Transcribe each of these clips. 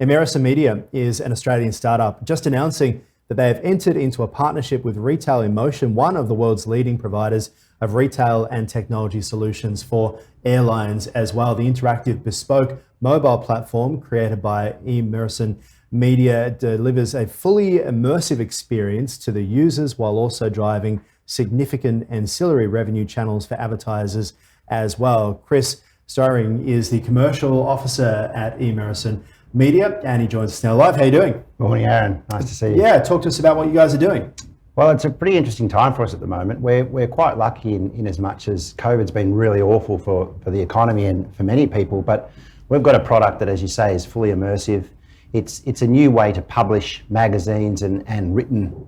e-Mersion.media is an Australian startup just announcing that they have entered into a partnership with Retail inMotion, one of the world's leading providers of retail and technology solutions for airlines as well. The interactive bespoke mobile platform created by e-Mersion.media delivers a fully immersive experience to the users while also driving significant ancillary revenue channels for advertisers as well. Chris Styring is the commercial officer at e-Mersion.media and he joins us now live. How are you doing? Morning, Aaron. Nice to see you. Yeah, talk to us about what you guys are doing. Well, it's a pretty interesting time for us at the moment. We're quite lucky in as much as COVID's been really awful for the economy and for many people, but we've got a product that, as you say, is fully immersive. It's a new way to publish magazines and written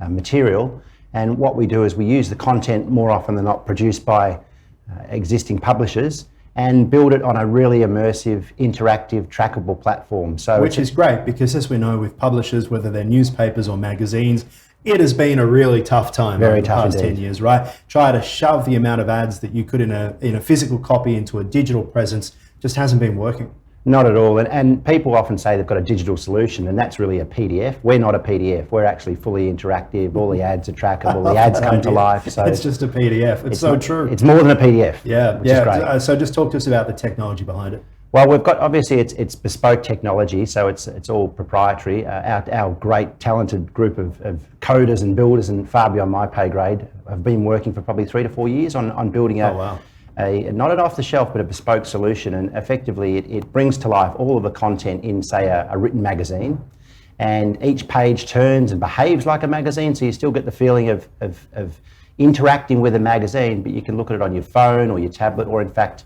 material. And what we do is we use the content more often than not produced by existing publishers and build it on a really immersive, interactive, trackable platform. Which is great because, as we know, with publishers, whether they're newspapers or magazines, it has been a really tough time over the past 10 years, right? Try to shove the amount of ads that you could in a physical copy into a digital presence just hasn't been working. Not at all. And people often say they've got a digital solution, and that's really a PDF. We're not a PDF. We're actually fully interactive. All the ads are trackable. The ads come to life. So it's just a PDF. It's so true. It's more than a PDF. Yeah, which is great. So just talk to us about the technology behind it. Well, we've got, obviously, it's bespoke technology, so it's all proprietary. Our great, talented group of coders and builders, and far beyond my pay grade, have been working for probably 3 to 4 years on building a not an off-the-shelf, but a bespoke solution. And effectively, it brings to life all of the content in, say, a written magazine. And each page turns and behaves like a magazine, so you still get the feeling of interacting with a magazine, but you can look at it on your phone or your tablet, or in fact,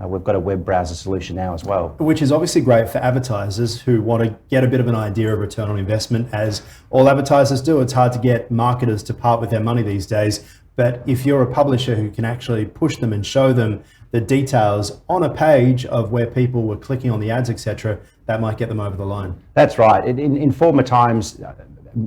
we've got a web browser solution now as well. Which is obviously great for advertisers who want to get a bit of an idea of return on investment, as all advertisers do. It's hard to get marketers to part with their money these days. But if you're a publisher who can actually push them and show them the details on a page of where people were clicking on the ads, etc., that might get them over the line. That's right. In former times,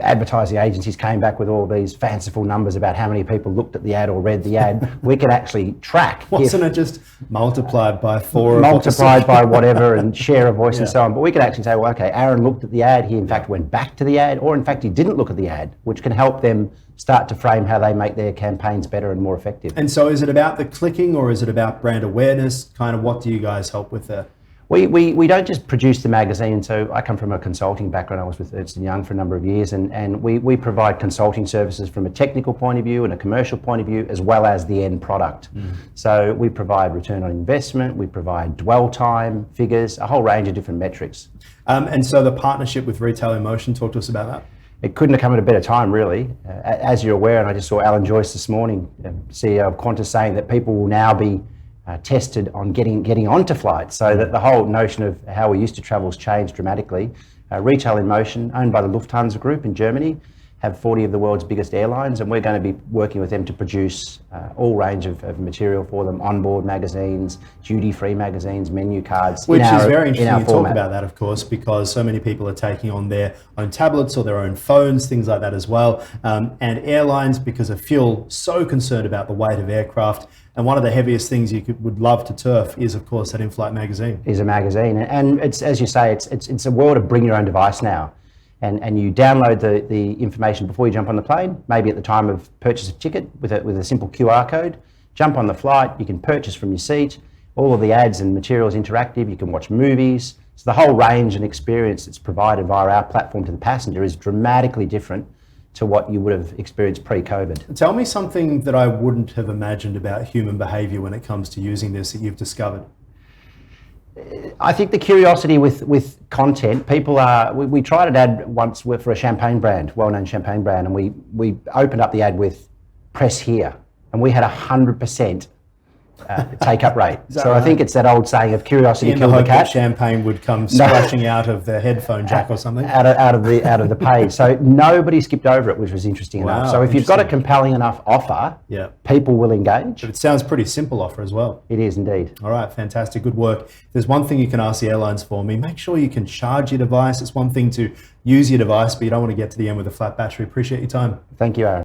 advertising agencies came back with all these fanciful numbers about how many people looked at the ad or read the ad. We could actually track. Wasn't it just multiplied by 4? Multiplied by whatever and share a voice and so on. But we could actually say, well, okay, Aaron looked at the ad. He in fact went back to the ad, or in fact he didn't look at the ad, which can help them start to frame how they make their campaigns better and more effective. And so is it about the clicking, or is it about brand awareness? Kind of what do you guys help with there? We don't just produce the magazine. So I come from a consulting background. I was with Ahron Young for a number of years, and we provide consulting services from a technical point of view and a commercial point of view, as well as the end product. So we provide return on investment, we provide dwell time figures, a whole range of different metrics. And so the partnership with Retail inMotion, talk to us about that. It couldn't have come at a better time, really. As you're aware, and I just saw Alan Joyce this morning, CEO of Qantas, saying that people will now be tested on getting onto flights, so that the whole notion of how we used to travel has changed dramatically. Retail inMotion, owned by the Lufthansa Group in Germany, have 40 of the world's biggest airlines, and we're going to be working with them to produce all range of material for them: onboard magazines, duty-free magazines, menu cards. Which is very interesting to talk about that, of course, because so many people are taking on their own tablets or their own phones, things like that as well. And airlines, because of fuel, so concerned about the weight of aircraft. And one of the heaviest things you would love to turf is, of course, that in-flight magazine. Is a magazine, and it's, as you say, it's a world of bring your own device now. And you download the information before you jump on the plane, maybe at the time of purchase of ticket with a simple QR code. Jump on the flight, you can purchase from your seat. All of the ads and materials interactive, you can watch movies. So the whole range and experience that's provided via our platform to the passenger is dramatically different to what you would have experienced pre-COVID. Tell me something that I wouldn't have imagined about human behaviour when it comes to using this that you've discovered. I think the curiosity with content, people are, we tried an ad once for a champagne brand, well-known champagne brand, and we opened up the ad with press here, and we had 100% take-up rate. So right? I think it's that old saying of curiosity killed the cat. That champagne would come splashing out of the headphone jack or something. Out of the page. So nobody skipped over it, which was interesting enough. So if you've got a compelling enough offer, people will engage. But it sounds pretty simple offer as well. It is indeed. All right, fantastic, good work. If there's one thing you can ask the airlines for me, make sure you can charge your device. It's one thing to use your device, but you don't want to get to the end with a flat battery. Appreciate your time. Thank you, Aaron.